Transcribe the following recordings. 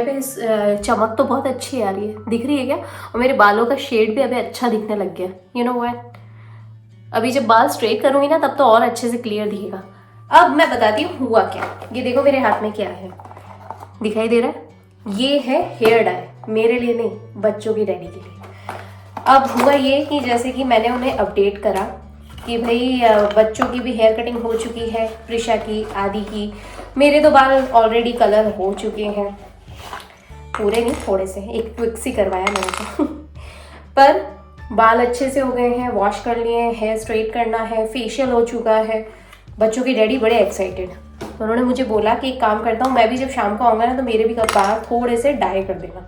चेहरे पे चमक तो बहुत अच्छी आ रही है, दिख रही है क्या? और मेरे बालों का शेड भी अभी अच्छा दिखने लग गया। यू नो व्हाट, अभी जब बाल स्ट्रेट करूंगी ना तब तो और अच्छे से क्लियर दिखेगा। अब मैं बताती हूँ हुआ क्या। ये देखो मेरे हाथ में क्या है, दिखाई दे रहा है? ये है हेयर डाई, मेरे लिए नहीं, बच्चों की डैडी के लिए। अब हुआ ये कि जैसे कि मैंने उन्हें अपडेट करा कि भाई बच्चों की भी हेयर कटिंग हो चुकी है, प्रिशा की, आदि की, मेरे तो बाल ऑलरेडी कलर हो चुके हैं, पूरे नहीं थोड़े से, एक ट्विक्स ही करवाया मैंने तो पर बाल अच्छे से हो गए हैं, वॉश कर लिए हैं, हेयर स्ट्रेट करना है, फेशियल हो चुका है। बच्चों की डैडी बड़े एक्साइटेड, तो उन्होंने मुझे बोला कि एक काम करता हूँ, मैं भी जब शाम को आऊँगा ना तो मेरे भी बाल थोड़े से डाई कर देना।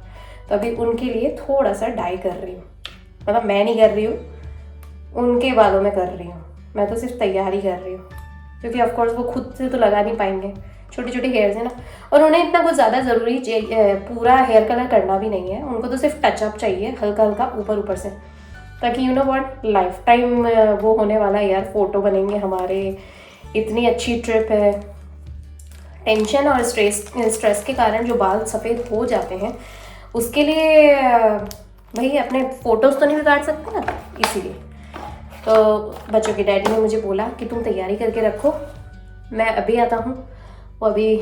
तो अभी उनके लिए थोड़ा सा डाई कर रही हूँ, मतलब मैं नहीं कर रही हूँ, उनके बालों में कर रही हूँ, मैं तो सिर्फ तैयारी कर रही हूँ, क्योंकि ऑफकोर्स वो खुद से तो लगा नहीं पाएंगे, छोटे छोटे हेयर्स है ना, और उन्हें इतना कुछ ज़्यादा ज़रूरी पूरा हेयर कलर करना भी नहीं है, उनको तो सिर्फ टचअप चाहिए हल्का हल्का ऊपर ऊपर से, ताकि you know what life time वो होने वाला है यार, फोटो बनेंगे हमारे, इतनी अच्छी ट्रिप है। टेंशन और स्ट्रेस के कारण जो बाल सफ़ेद हो जाते हैं उसके लिए भाई अपने फ़ोटोज़ तो नहीं बिगाड़ सकते ना, इसीलिए। तो बच्चों के डैडी ने मुझे बोला कि तुम तैयारी करके रखो, मैं अभी आता हूँ। वो अभी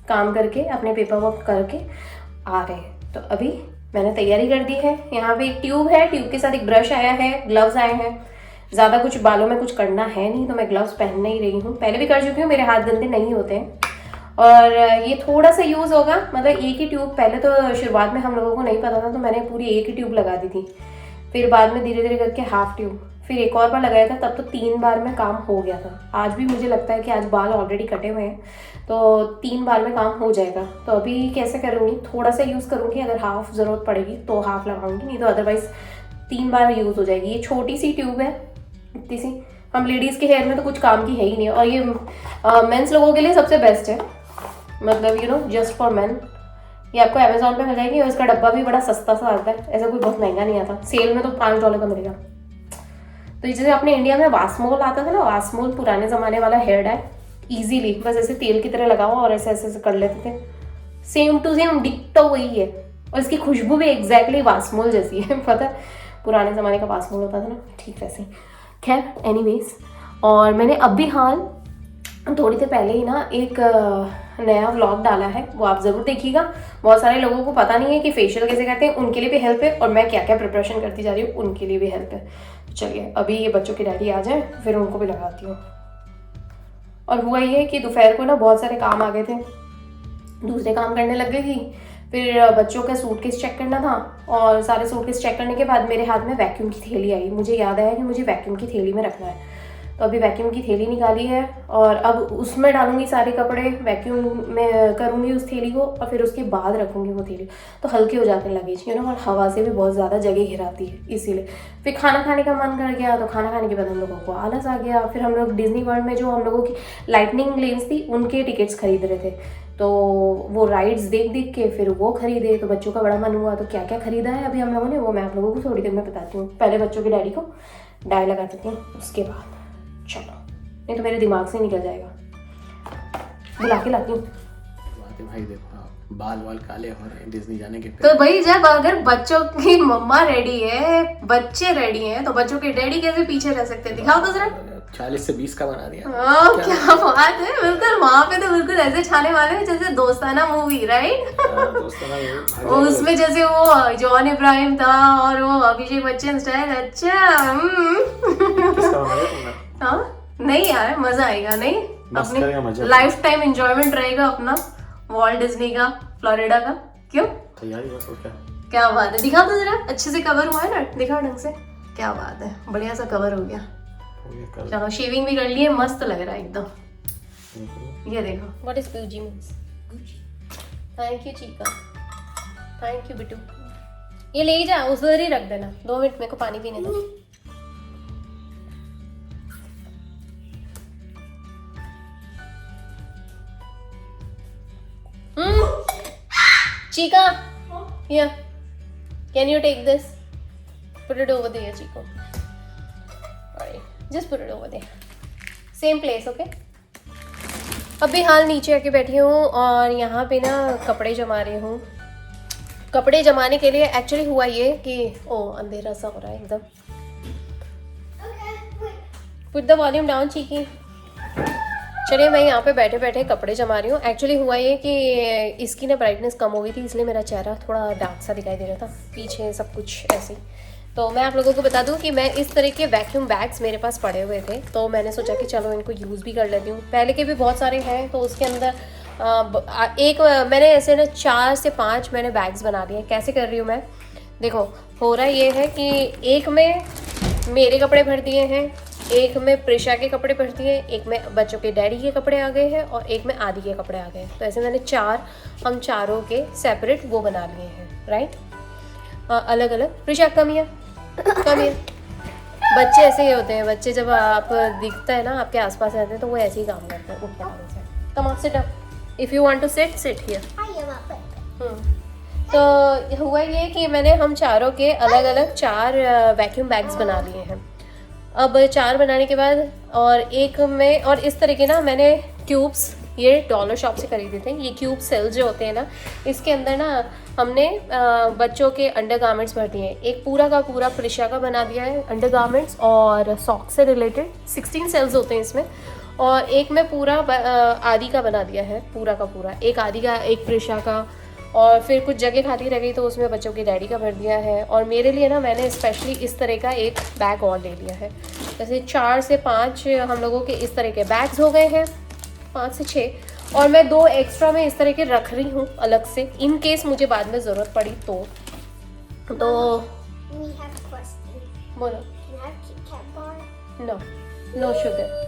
काम करके अपने पेपर वर्क करके आ रहे हैं, तो अभी मैंने तैयारी कर दी है। यहाँ पे एक ट्यूब है, ट्यूब के साथ एक ब्रश आया है, ग्लव्स आए हैं। ज़्यादा कुछ बालों में कुछ करना है नहीं, तो मैं ग्लव्स पहनने ही रही हूँ, पहले भी कर चुकी हूँ, मेरे हाथ गंदे नहीं होते हैं। और ये थोड़ा सा यूज़ होगा, मतलब एक ही ट्यूब, पहले तो शुरुआत में हम लोगों को नहीं पता था तो मैंने पूरी एक ही ट्यूब लगा दी थी, फिर बाद में धीरे धीरे करके हाफ ट्यूब, फिर एक और बार लगाया था, तब तो 3 बार में काम हो गया था। आज भी मुझे लगता है कि आज बाल ऑलरेडी कटे हुए हैं तो 3 बार में काम हो जाएगा। तो अभी कैसे करूँगी, थोड़ा सा यूज़ करूँगी, अगर हाफ ज़रूरत पड़ेगी तो हाफ लगाऊंगी, नहीं तो अदरवाइज़ 3 बार यूज़ हो जाएगी। ये छोटी सी ट्यूब है, इतनी सी, हम लेडीज़ के हेयर में तो कुछ काम की है ही नहीं, और ये मेंस लोगों के लिए सबसे बेस्ट है, मतलब you know just for man. ये आपको अमेजोन पे मिल जाएगी और इसका डब्बा भी बड़ा सस्ता सा आता है, ऐसा कोई बहुत महंगा नहीं आता, सेल में तो $5 का मिलेगा। तो जैसे अपने इंडिया में वास्मोल आता था ना, वास्मोल पुराने ज़माने वाला हेयर डाई, ईजीली बस ऐसे तेल की तरह लगाओ और ऐसे ऐसे कर लेते थे, सेम टू सेम डिक्टो वही है, और इसकी खुशबू भी एग्जैक्टली वास्मोल जैसी है पता है, पुराने ज़माने का वास्मोल होता था ना, ठीक वैसे। खैर एनीवेज, और मैंने अभी हाल थोड़ी देर पहले ही ना एक नया व्लॉग डाला है, वो आप ज़रूर देखिएगा। बहुत सारे लोगों को पता नहीं है कि फेशियल कैसे करते हैं, उनके लिए भी हेल्प है, और मैं क्या क्या प्रिपरेशन करती जा रही हूँ उनके लिए भी हेल्प है। तो चलिए अभी ये बच्चों की डैडी आ जाए फिर उनको भी लगाती हूँ। और हुआ ये कि दोपहर को ना बहुत सारे काम आ गए थे, दूसरे काम करने लग गई थी, फिर बच्चों का सूटकेस चेक करना था, और सारे सूटकेस चेक करने के बाद मेरे हाथ में वैक्यूम की थैली आई, मुझे याद आया कि मुझे वैक्यूम की थैली में रखना है। तो अभी वैक्यूम की थैली निकाली है और अब उसमें डालूंगी सारे कपड़े, वैक्यूम में करूँगी उस थैली को, और फिर उसके बाद रखूँगी वो थैली, तो हल्के हो जाते हैं लगेज, यू नो, और हवा से भी बहुत ज़्यादा जगह घिराती है, इसीलिए। फिर खाना खाने का मन कर गया, तो खाना खाने के बाद हम लोगों को आलस आ गया, फिर हम लोग डिज्नी वर्ल्ड में जो हम लोगों की लाइटनिंग लेन्स थी उनके टिकट्स खरीद रहे थे, तो वो राइड्स देख देख के फिर वो खरीदे, तो बच्चों का बड़ा मन हुआ, तो क्या क्या खरीदा है अभी हम लोगों ने वो मैं आप लोगों को थोड़ी देर में बताती हूँ। पहले बच्चों के डैडी को डाई लगा देती हूँ, उसके बाद चलो, नहीं तो मेरे दिमाग से निकल जाएगा। बुला के लाती हूँ। भाई देखो बाल वाल काले हो रहे हैं डिज्नी जाने के तो भाई जब अगर बच्चों की मम्मा रेडी है, बच्चे रेडी हैं, तो बच्चों के डैडी कैसे पीछे रह सकते हैं? दिखाओ तो जरा। 40 से 20 का बना दिया। क्या बात है, बिल्कुल वहाँ पे तो बिल्कुल ऐसे छाने वाले हैं जैसे दोस्ताना मूवी, राइट? उसमें जैसे वो जॉन इब्राहिम था और वो अभिषेक बच्चन स्टाइल। अच्छा हाँ नहीं यार, मजा आएगा, नहीं अपने लाइफ टाइम एंजॉयमेंट रहेगा अपना, वॉल्ट डिज्नी का, फ्लोरिडा का। क्यों तैयारी बस, क्या बात है, दिखा तो जरा, अच्छे से कवर हुआ है ना, दिखा ढंग से, क्या बात है, बढ़िया सा कवर हो गया। चलो शेविंग भी कर लिए, मस्त लग रहा है एकदम। ये देखो, what is Gucci means? Thank you Chica, thank you Bittu. ये ले जा, उधर ही रख देना, 2 मिनट मेरे को पानी पीने दो। Chica, here. Can you take this? Put it over there, Chico. Alright, just put it over there. Same place, okay? अभी हाल नीचे आके बैठी हूँ और यहाँ पे ना कपड़े जमा रही हूँ कपड़े जमाने के लिए एक्चुअली हुआ ये कि अंधेरा सा हो रहा है एकदम। पुट द वॉल्यूम डाउन चीकी। चलिए मैं यहाँ पे बैठे बैठे कपड़े जमा रही हूँ। एक्चुअली हुआ ये कि इसकी ना ब्राइटनेस कम हो गई थी, इसलिए मेरा चेहरा थोड़ा डार्क सा दिखाई दे रहा था, पीछे सब कुछ ऐसे ही। तो मैं आप लोगों को बता दूं कि मैं इस तरह के वैक्यूम बैग्स मेरे पास पड़े हुए थे, तो मैंने सोचा कि चलो इनको यूज़ भी कर लेती हूँ। पहले के भी बहुत सारे हैं, तो उसके अंदर मैंने ऐसे ना 4 से 5 मैंने बैग्स बना लिए। कैसे कर रही हूँ मैं, देखो हो रहा ये है कि एक में मेरे कपड़े भर दिए हैं, एक में प्रिशा के कपड़े भर दिए, एक में बच्चों के डैडी के कपड़े आ गए हैं और एक में आदि के कपड़े आ गए हैं। तो ऐसे मैंने हम चारों के सेपरेट वो बना लिए हैं, राइट, अलग अलग। Prisha come here. बच्चे ऐसे ही होते हैं, बच्चे जब आप दिखता है ना आपके आसपास रहते हैं तो वो ऐसे ही काम करते हैं, उठ पड़ाने से। Come on sit up, if you want to sit here. तो हुआ ये कि मैंने हम चारों के अलग अलग 4 वैक्यूम बैग्स बना लिए हैं। अब 4 बनाने के बाद और एक में, और इस तरह के ना मैंने क्यूब्स ये डॉलर शॉप से खरीदे थे। ये क्यूब सेल्स जो होते हैं ना, इसके अंदर ना हमने बच्चों के अंडर गारमेंट्स भर दिए हैं। एक पूरा का पूरा प्रिशा का बना दिया है अंडर गारमेंट्स और सॉक्स से रिलेटेड, 16 सेल्स होते हैं इसमें। और एक में पूरा आदि का बना दिया है, पूरा का पूरा, एक आदि का एक प्रिशा का, और फिर कुछ जगह खाली रह गई तो उसमें बच्चों के डैडी का भर दिया है। और मेरे लिए ना मैंने स्पेशली इस तरह का एक बैग और ले लिया है। जैसे 4 से 5 हम लोगों के इस तरह के बैग्स हो गए हैं, 5 से 6, और मैं 2 एक्स्ट्रा में इस तरह के रख रही हूँ अलग से, इन केस मुझे बाद में ज़रूरत पड़ी तो बोलो। No sugar.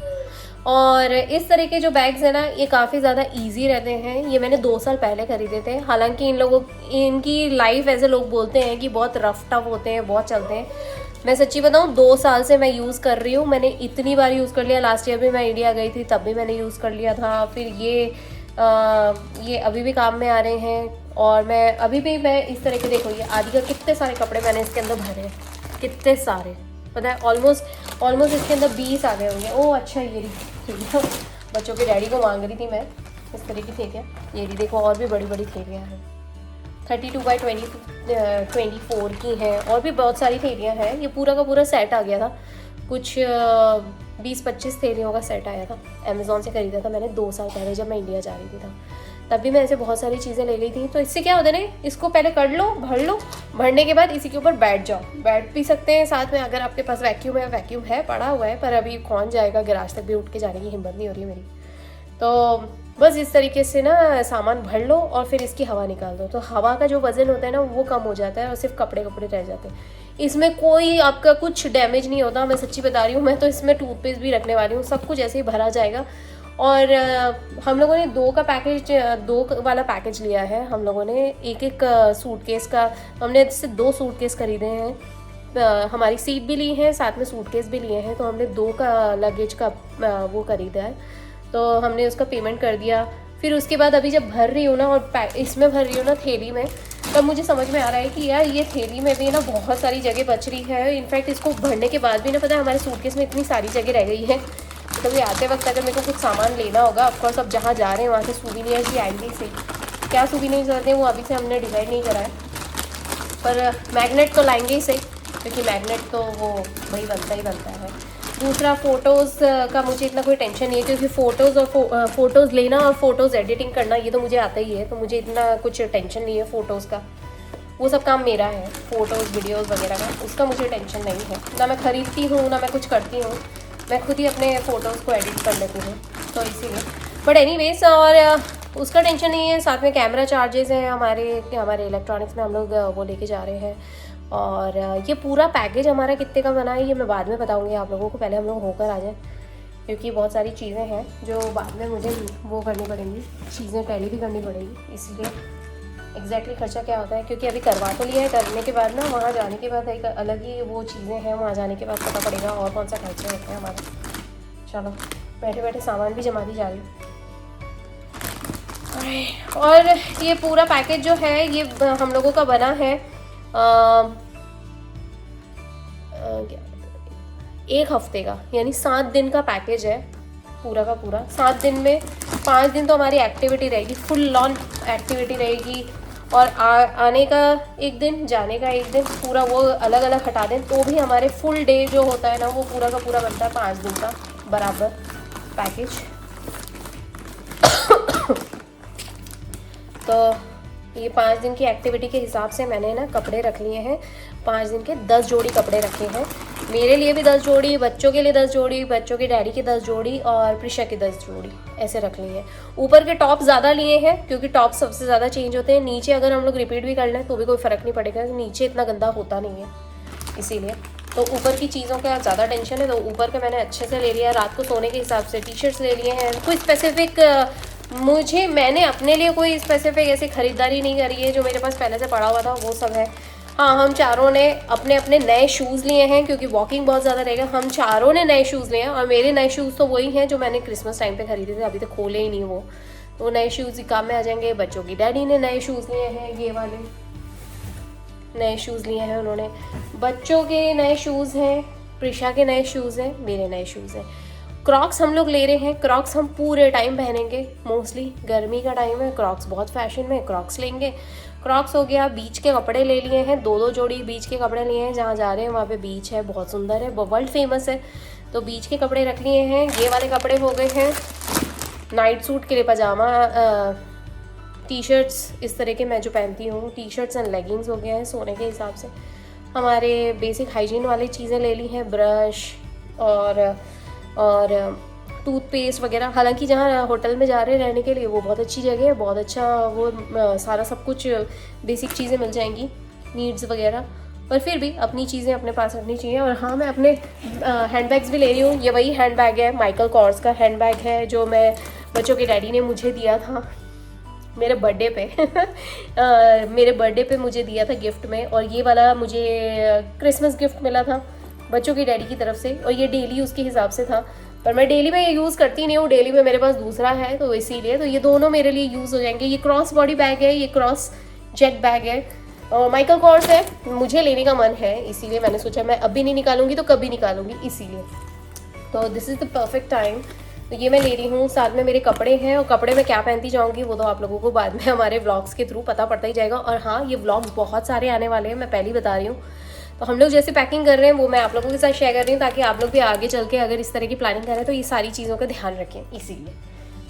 और इस तरह के जो बैग्स हैं ना, ये काफ़ी ज़्यादा इजी रहते हैं। ये मैंने 2 साल पहले खरीदे थे। हालांकि इनकी लाइफ ऐसे लोग बोलते हैं कि बहुत रफ टफ होते हैं, बहुत चलते हैं। मैं सच्ची बताऊँ 2 साल से मैं यूज़ कर रही हूँ। मैंने इतनी बार यूज़ कर लिया, लास्ट ईयर भी मैं इंडिया गई थी तब भी मैंने यूज़ कर लिया था। फिर ये अभी भी काम में आ रहे हैं। और मैं अभी भी मैं इस तरह के, देखो ये आदि का कितने सारे कपड़े मैंने इसके अंदर भरे हैं, कितने सारे, पता है ऑलमोस्ट इसके अंदर 20 आ गए होंगे। ओह अच्छा, ये बच्चों के डैडी को मांग रही थी मैं इस तरह की थैलियाँ। ये भी देखो और भी बड़ी बड़ी थैलियाँ हैं, 32x24 की हैं, और भी बहुत सारी थैलियाँ हैं। ये पूरा का पूरा सेट आ गया था, कुछ 20-25 थैलियों का सेट आया था। अमेज़ॉन से खरीदा था मैंने 2 साल पहले जब मैं इंडिया जा रही थी तब भी मैं ऐसे बहुत सारी चीज़ें ले गई थी। तो इससे क्या होता है ना, इसको पहले कर लो, भर लो, भरने के बाद इसी के ऊपर बैठ भी सकते हैं साथ में। अगर आपके पास वैक्यूम है पड़ा हुआ है, पर अभी कौन जाएगा गैराज तक भी उठ के जाने की हिम्मत नहीं हो रही है मेरी। तो बस इस तरीके से ना सामान भर लो और फिर इसकी हवा निकाल दो, तो हवा का जो वज़न होता है ना वो कम हो जाता है और सिर्फ कपड़े रह जाते हैं। इसमें कोई आपका कुछ डैमेज नहीं होता, मैं सच्ची बता रही हूँ। मैं तो इसमें टूथपेस्ट भी रखने वाली हूँ, सब कुछ ऐसे ही भरा जाएगा। और हम लोगों ने 2 वाला पैकेज लिया है। हम लोगों ने एक सूटकेस का, हमने इससे 2 सूटकेस खरीदे हैं। हमारी सीट भी ली है, साथ में सूटकेस भी लिए हैं, तो हमने 2 का लगेज का वो खरीदा है। तो हमने उसका पेमेंट कर दिया। फिर उसके बाद अभी जब भर रही हूँ ना, और इसमें भर रही हूँ ना थैली में, तब मुझे समझ में आ रहा है कि यार ये थैली में भी ना बहुत सारी जगह बच रही है। इनफैक्ट इसको भरने के बाद भी ना, पता है हमारे सूटकेस में इतनी सारी जगह रह गई है। तो ये आते वक्त अगर मेरे को कुछ सामान लेना होगा, ऑफकोर्स अब जहाँ जा रहे हैं वहाँ से सूवेनिर्स भी आएंगे से, क्या सूवेनिर्स होते हैं वो अभी से हमने डिसाइड नहीं करा है, पर मैग्नेट तो लाएंगे ही सही, क्योंकि मैग्नेट तो वो वही बनता ही बनता है। दूसरा फ़ोटोज़ का मुझे इतना कोई टेंशन नहीं है, क्योंकि फ़ोटोज़ लेना और फ़ोटोज़ एडिटिंग करना ये तो मुझे आता ही है, तो मुझे इतना कुछ टेंशन नहीं है फ़ोटोज़ का। वो सब काम मेरा है, फ़ोटोज़ वीडियोज़ वगैरह का, उसका मुझे टेंशन नहीं है। ना मैं ख़रीदती हूँ ना मैं कुछ करती हूँ, मैं खुद ही अपने फ़ोटोज़ को एडिट कर लेती हूँ, तो इसीलिए। बट एनीवेज, और उसका टेंशन नहीं है। साथ में कैमरा चार्जेस हैं हमारे इलेक्ट्रॉनिक्स में, हम लोग वो लेके जा रहे हैं। और ये पूरा पैकेज हमारा कितने का बना है ये मैं बाद में बताऊँगी आप लोगों को, पहले हम लोग होकर आ जाएँ, क्योंकि बहुत सारी चीज़ें हैं जो बाद में मुझे वो करनी पड़ेंगी, चीज़ें पहले भी करनी पड़ेंगी, इसलिए एग्जैक्टली खर्चा क्या होता है। क्योंकि अभी करवा तो लिया है, करने के बाद ना वहाँ जाने के बाद एक अलग ही वो चीज़ें हैं, वहाँ जाने के बाद पता पड़ेगा और कौन सा खर्चे होते हैं हमारे। चलो बैठे बैठे सामान भी जमा दी जा रही। और ये पूरा पैकेज जो है ये हम लोगों का बना है 1 हफ्ते का, यानी 7 दिन का पैकेज है पूरा का पूरा। 7 दिन में 5 दिन तो हमारी एक्टिविटी रहेगी, फुल ऑन एक्टिविटी रहेगी। और आने का एक दिन, जाने का एक दिन, पूरा वो अलग अलग हटा दें तो भी हमारे फुल डे जो होता है ना वो पूरा का पूरा बनता है 5 दिन का बराबर पैकेज। तो ये 5 दिन की एक्टिविटी के हिसाब से मैंने ना कपड़े रख लिए हैं। 5 दिन के 10 जोड़ी कपड़े रखे हैं, मेरे लिए भी 10 जोड़ी, बच्चों के लिए 10 जोड़ी, बच्चों के डैडी के 10 जोड़ी और प्रिशा के 10 जोड़ी, ऐसे रख लिए हैं। ऊपर के टॉप ज़्यादा लिए हैं क्योंकि टॉप सबसे ज़्यादा चेंज होते हैं। नीचे अगर हम लोग रिपीट भी कर लें तो भी कोई फ़र्क नहीं पड़ेगा, नीचे इतना गंदा होता नहीं है, इसीलिए तो ऊपर की चीज़ों का ज़्यादा टेंशन है तो ऊपर का मैंने अच्छे से ले लिया। रात को सोने के हिसाब से टी शर्ट्स ले लिए हैं। कोई स्पेसिफिक मैंने अपने लिए कोई स्पेसिफिक ऐसी ख़रीदारी नहीं करी है, जो मेरे पास पहले से पड़ा हुआ था वो सब है। हाँ, हम चारों ने अपने अपने नए शूज़ लिए हैं क्योंकि वॉकिंग बहुत ज़्यादा रहेगा। हम चारों ने नए शूज़ लिए हैं और मेरे नए शूज़ तो वही हैं जो मैंने क्रिसमस टाइम पे खरीदे थे, अभी तक खोले ही नहीं वो, तो नए शूज़ ही काम में आ जाएंगे। बच्चों की डैडी ने नए शूज़ लिए हैं, ये वाले नए शूज़ लिए हैं उन्होंने, बच्चों के नए शूज़ हैं, प्रिशा के नए शूज़ हैं, मेरे नए शूज़ हैं। क्रॉक्स हम लोग ले रहे हैं, क्रॉक्स हम पूरे टाइम पहनेंगे, मोस्टली गर्मी का टाइम है, क्रॉक्स बहुत फैशन में, क्रॉक्स लेंगे। क्रॉक्स हो गया। बीच के कपड़े ले लिए हैं, 2-2 जोड़ी बीच के कपड़े लिए हैं, जहाँ जा रहे हैं वहाँ पे बीच है, बहुत सुंदर है, वर्ल्ड फेमस है, तो बीच के कपड़े रख लिए हैं। ये वाले कपड़े हो गए हैं नाइट सूट के लिए, पजामा, टी शर्ट्स इस तरह के मैं जो पहनती हूँ, टी शर्ट्स एंड लेगिंग्स हो गए हैं सोने के हिसाब से। हमारे बेसिक हाइजीन वाली चीज़ें ले ली हैं, ब्रश और टूथपेस्ट वगैरह। हालांकि जहाँ होटल में जा रहे हैं रहने के लिए वो बहुत अच्छी जगह है, बहुत अच्छा वो सारा सब कुछ बेसिक चीज़ें मिल जाएंगी, नीड्स वगैरह, पर फिर भी अपनी चीज़ें अपने पास रखनी चाहिए। और हाँ, मैं अपने हैंडबैग्स भी ले रही हूँ। ये वही हैंडबैग है, माइकल कॉर्स का हैंडबैग है, जो मैं बच्चों के डैडी ने मुझे दिया था मेरे बर्थडे पे मेरे बर्थडे पे मुझे दिया था गिफ्ट में, और ये वाला मुझे क्रिसमस गिफ्ट मिला था बच्चों की डैडी की तरफ से, और ये डेली उसके हिसाब से था, पर मैं डेली में ये यूज़ करती नहीं हूँ, डेली में मेरे पास दूसरा है, तो इसीलिए तो ये दोनों मेरे लिए यूज़ हो जाएंगे। ये क्रॉस बॉडी बैग है, ये क्रॉस जेट बैग है, माइकल कॉर्स है, मुझे लेने का मन है, इसीलिए मैंने सोचा मैं अभी नहीं निकालूंगी तो कभी निकालूंगी, इसीलिए तो this is the perfect time. तो ये मैं ले रही हूँ। साथ में मेरे कपड़े हैं, और कपड़े में क्या पहनती जाऊँगी वो तो आप लोगों को बाद में हमारे व्लॉग्स के थ्रू पता पड़ता ही जाएगा। और हाँ, ये व्लॉग्स बहुत सारे आने वाले हैं, मैं पहले ही बता रही हूँ। तो हम लोग जैसे पैकिंग कर रहे हैं वो मैं आप लोगों के साथ शेयर कर रही हूँ, ताकि आप लोग भी आगे चल के अगर इस तरह की प्लानिंग करें तो ये सारी चीज़ों का ध्यान रखें, इसीलिए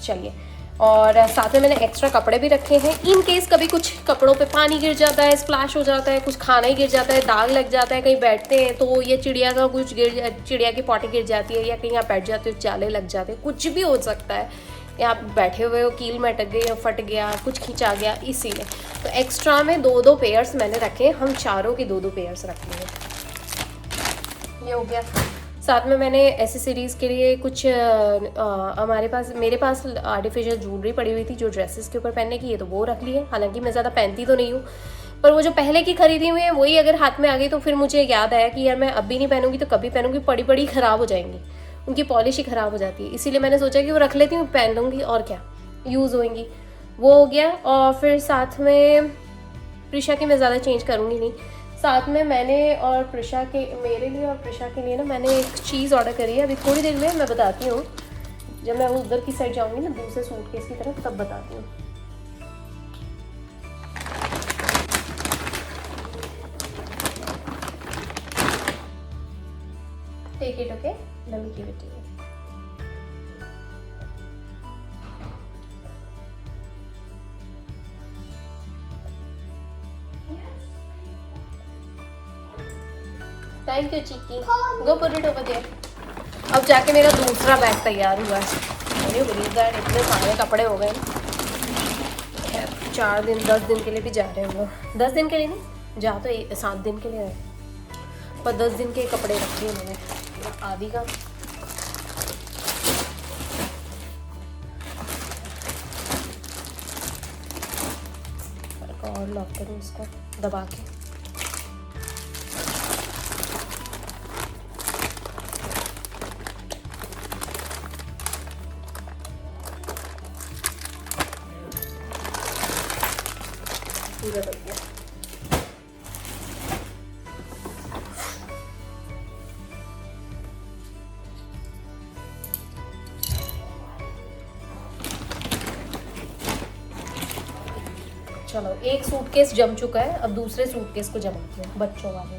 चलिए। और साथ में मैंने एक्स्ट्रा कपड़े भी रखे हैं, इन केस कभी कुछ कपड़ों पे पानी गिर जाता है, स्प्लैश हो जाता है, कुछ खाना ही गिर जाता है, दाग लग जाता है, कहीं बैठते हैं तो ये चिड़िया का कुछ चिड़िया की पॉटी गिर जाती है, या कहीं आप बैठ जाते हो जाले लग जाते हैं, कुछ भी हो सकता है, या आप बैठे हुए हो कील में अटक गई या फट गया, कुछ खींचा गया, इसीलिए तो एक्स्ट्रा में 2-2 पेयर्स मैंने रखे, हम चारों के 2-2 पेयर्स रख लिए। ये हो गया। साथ में मैंने एसेसरीज़ के लिए कुछ मेरे पास आर्टिफिशियल ज्वेलरी पड़ी हुई थी जो ड्रेसेस के ऊपर पहनने की, ये तो वो रख ली है। हालांकि मैं ज़्यादा पहनती तो नहीं हूँ, पर वो जो पहले की खरीदी हुई है वही अगर हाथ में आ गई तो फिर मुझे याद आया कि यार मैं अभी नहीं पहनूंगी तो कभी पहनूंगी, पड़ी पड़ी ख़राब हो जाएंगी, उनकी पॉलिश ही ख़राब हो जाती है, इसीलिए मैंने सोचा कि वो रख लेती हूँ, पहन लूँगी और क्या, यूज़ होएंगी। वो हो गया। और फिर साथ में प्रिशा की मैं ज़्यादा चेंज करूँगी नहीं। साथ में मैंने और प्रिशा के, मेरे लिए और प्रिशा के लिए ना मैंने एक चीज़ ऑर्डर करी है, अभी थोड़ी देर में मैं बताती हूँ, जब मैं उधर की साइड जाऊँगी ना दूसरे सूटकेस की तरफ तब बताती हूँ। Take it, okay, let me give it to you. Thank you Chikki, go put it over there. अब जाके मेरा दूसरा बैग तैयार हुआ है, मैंने बिलीव दैट इतने सारे कपड़े हो गए। 4 दिन 10 दिन के लिए भी जा रहे हैं वो, 10 दिन के लिए नहीं, जा तो 7 दिन के लिए है, पर 10 दिन के कपड़े रखे हैं मैंने, आदि का। और लॉक करूँ इसको दबा के। पूरा कर दिया। चलो एक सूटकेस जम चुका है, अब दूसरे सूटकेस को जमाती हूँ, बच्चों वाले।